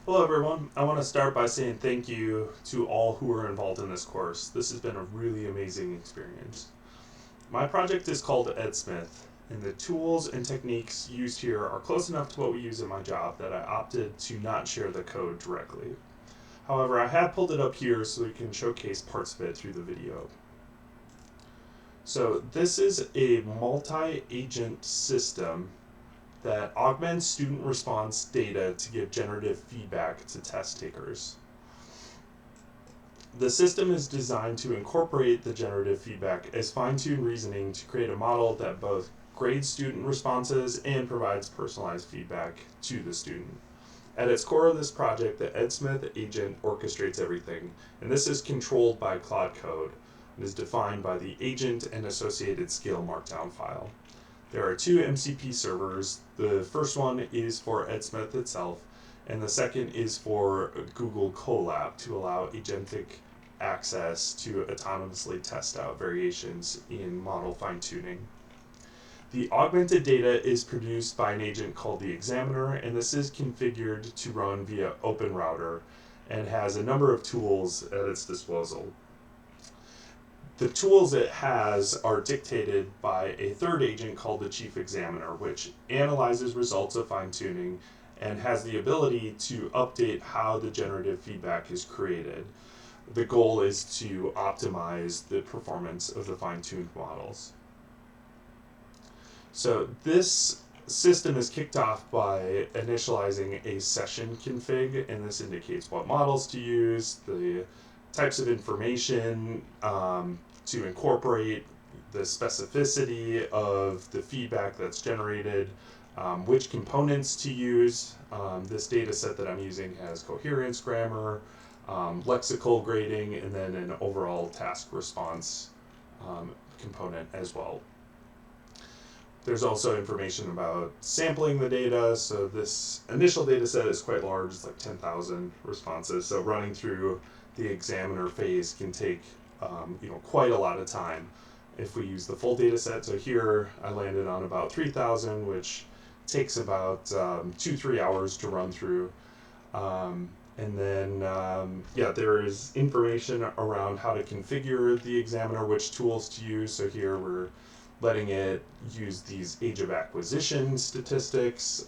Hello everyone, I want to start by saying thank you to all who are involved in this course. This has been a really amazing experience. My project is called EdSmith, and the tools and techniques used here are close enough to what we use in my job that I opted to not share the code directly. However, I have pulled it up here so we can showcase parts of it through the video. So this is a multi-agent system that augments student response data to give generative feedback to test takers. The system is designed to incorporate the generative feedback as fine-tuned reasoning to create a model that both grades student responses and provides personalized feedback to the student. At its core of this project, the EdSmith agent orchestrates everything, and this is controlled by Claude Code and is defined by the agent and associated scale markdown file. There are two MCP servers. The first one is for EdSmith itself, and the second is for Google Colab to allow agentic access to autonomously test out variations in model fine-tuning. The augmented data is produced by an agent called the examiner, and this is configured to run via OpenRouter and has a number of tools at its disposal. The tools it has are dictated by a third agent called the chief examiner, which analyzes results of fine-tuning and has the ability to update how the generative feedback is created. The goal is to optimize the performance of the fine-tuned models. So this system is kicked off by initializing a session config, and this indicates what models to use, the types of information to incorporate, the specificity of the feedback that's generated, which components to use. This data set that I'm using has coherence, grammar, lexical grading, and then an overall task response component as well. There's also information about sampling the data. So this initial data set is quite large. It's like 10,000 responses. So running through the examiner phase can take quite a lot of time if we use the full data set. So here I landed on about 3,000, which takes about 2-3 hours to run through. And then, there is information around how to configure the examiner, which tools to use. So here we're letting it use these age of acquisition statistics,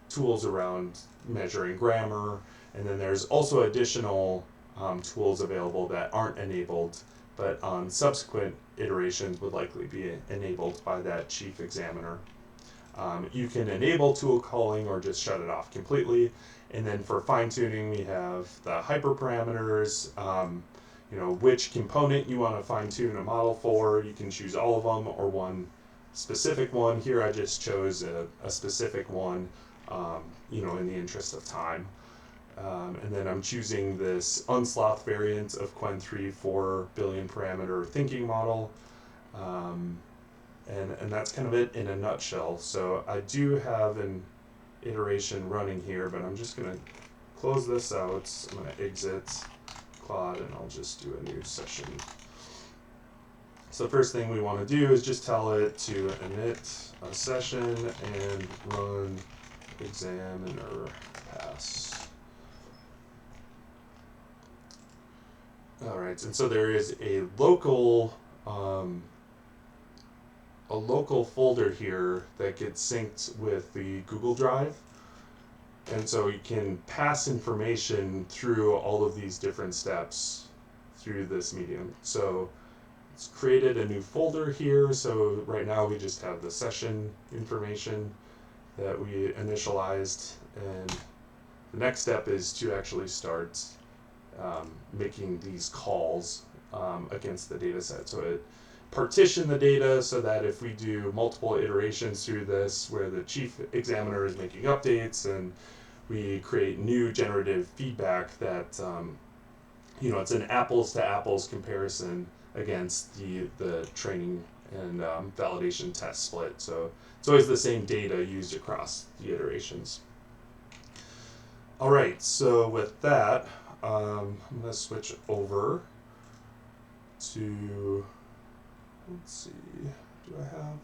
tools around measuring grammar, and then there's also additional tools available that aren't enabled, but on subsequent iterations would likely be enabled by that chief examiner. You can enable tool calling or just shut it off completely. And then for fine-tuning, we have the hyperparameters, which component you want to fine-tune a model for. You can choose all of them or one specific one. Here I just chose a specific one, in the interest of time. And then I'm choosing this unsloth variant of Qwen3 4 billion parameter thinking model. And that's kind of it in a nutshell. So I do have an iteration running here, but I'm just going to close this out. I'm going to exit Claude and I'll just do a new session. So the first thing we want to do is just tell it to init a session and run examiner pass. Alright, and so there is a local folder here that gets synced with the Google Drive. And so you can pass information through all of these different steps through this medium. So it's created a new folder here. So right now we just have the session information that we initialized. And the next step is to actually start making these calls against the data set. So it partition the data so that if we do multiple iterations through this where the chief examiner is making updates and we create new generative feedback that it's an apples to apples comparison against the training and validation test split. So it's always the same data used across the iterations. All right, so with that, I'm going to switch over to, let's see, do I have?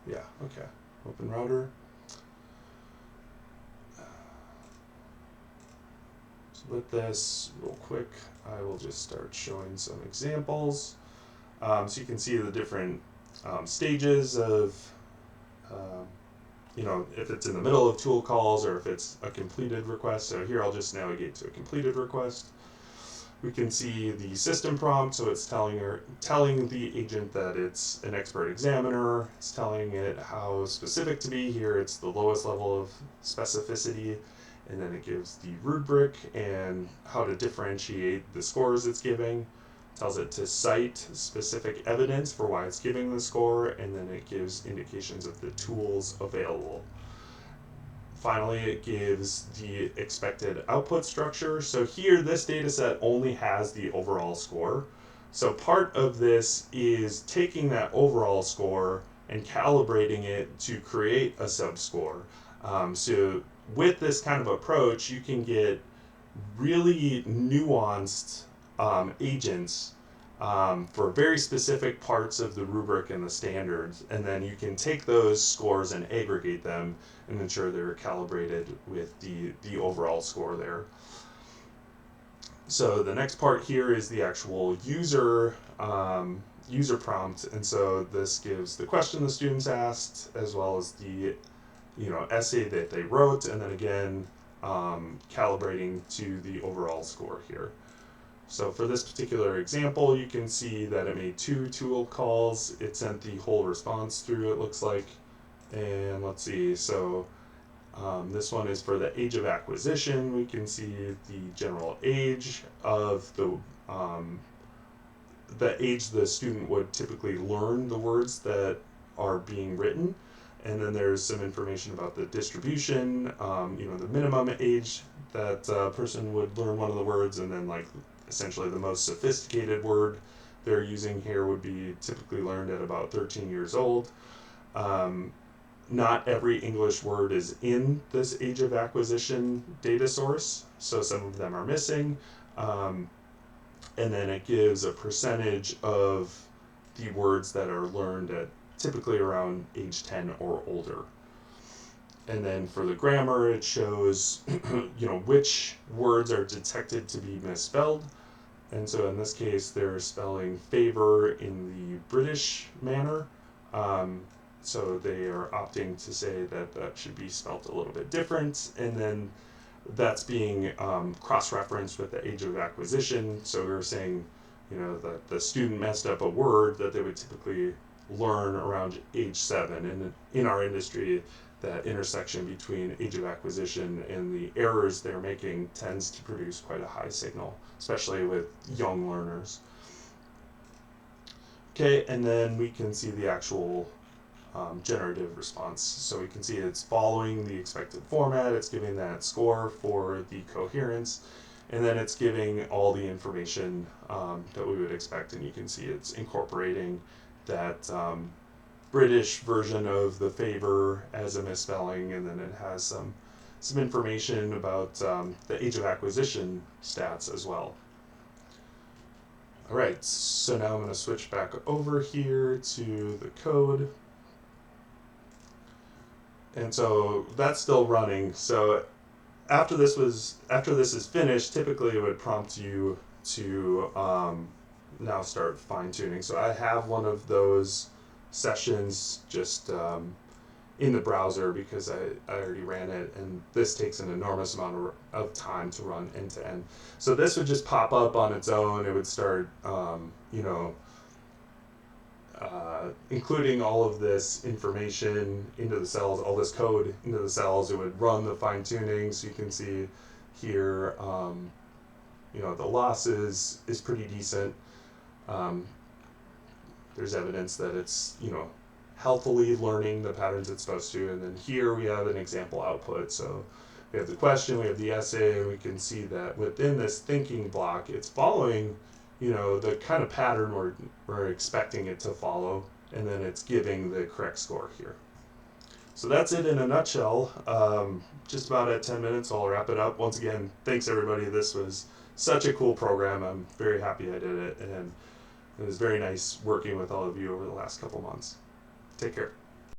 Yeah, okay. Open router. with this real quick, I will just start showing some examples. So you can see the different stages of, if it's in the middle of tool calls or if it's a completed request. So here I'll just navigate to a completed request. We can see the system prompt, so it's telling the agent that it's an expert examiner. It's telling it how specific to be. Here it's the lowest level of specificity, and then it gives the rubric and how to differentiate the scores it's giving. Tells it to cite specific evidence for why it's giving the score, and then it gives indications of the tools available. Finally, it gives the expected output structure. So here, this data set only has the overall score. So part of this is taking that overall score and calibrating it to create a subscore. So with this kind of approach, you can get really nuanced agents for very specific parts of the rubric and the standards, and then you can take those scores and aggregate them and ensure they're calibrated with the overall score there. So the next part here is the actual user prompt, and so this gives the question the students asked as well as the essay that they wrote, and then again calibrating to the overall score here. So for this particular example, you can see that it made 2 tool calls. It sent the whole response through, it looks like. And let's see, so this one is for the age of acquisition. We can see the general age of the age the student would typically learn the words that are being written. And then there's some information about the distribution, the minimum age that a person would learn one of the words, and then like essentially the most sophisticated word they're using here would be typically learned at about 13 years old. Not every English word is in this age of acquisition data source, so some of them are missing. And then it gives a percentage of the words that are learned at typically around age 10 or older. And then for the grammar, it shows which words are detected to be misspelled. And so in this case, they're spelling favor in the British manner. So they are opting to say that that should be spelt a little bit different. And then that's being cross-referenced with the age of acquisition. So we're saying, that the student messed up a word that they would typically learn around age 7. And in our industry, that intersection between age of acquisition and the errors they're making tends to produce quite a high signal, especially with young learners. Okay, and then we can see the actual generative response. So we can see it's following the expected format, it's giving that score for the coherence, and then it's giving all the information that we would expect, and you can see it's incorporating that British version of the favor as a misspelling, and then it has some information about the age of acquisition stats as well. All right, so now I'm going to switch back over here to the code. And so that's still running. So after this is finished, typically it would prompt you to now start fine tuning. So I have one of those sessions just in the browser because I already ran it, and this takes an enormous amount of time to run end to end. So this would just pop up on its own. It would start including all of this information into the cells, all this code into the cells. It would run the fine tuning, so you can see here the losses is pretty decent. There's evidence that it's healthily learning the patterns it's supposed to. And then here we have an example output. So we have the question, we have the essay, and we can see that within this thinking block, it's following the kind of pattern we're expecting it to follow, and then it's giving the correct score here. So that's it in a nutshell. Just about at 10 minutes, I'll wrap it up. Once again, thanks everybody. This was such a cool program. I'm very happy I did it, and it was very nice working with all of you over the last couple months. Take care.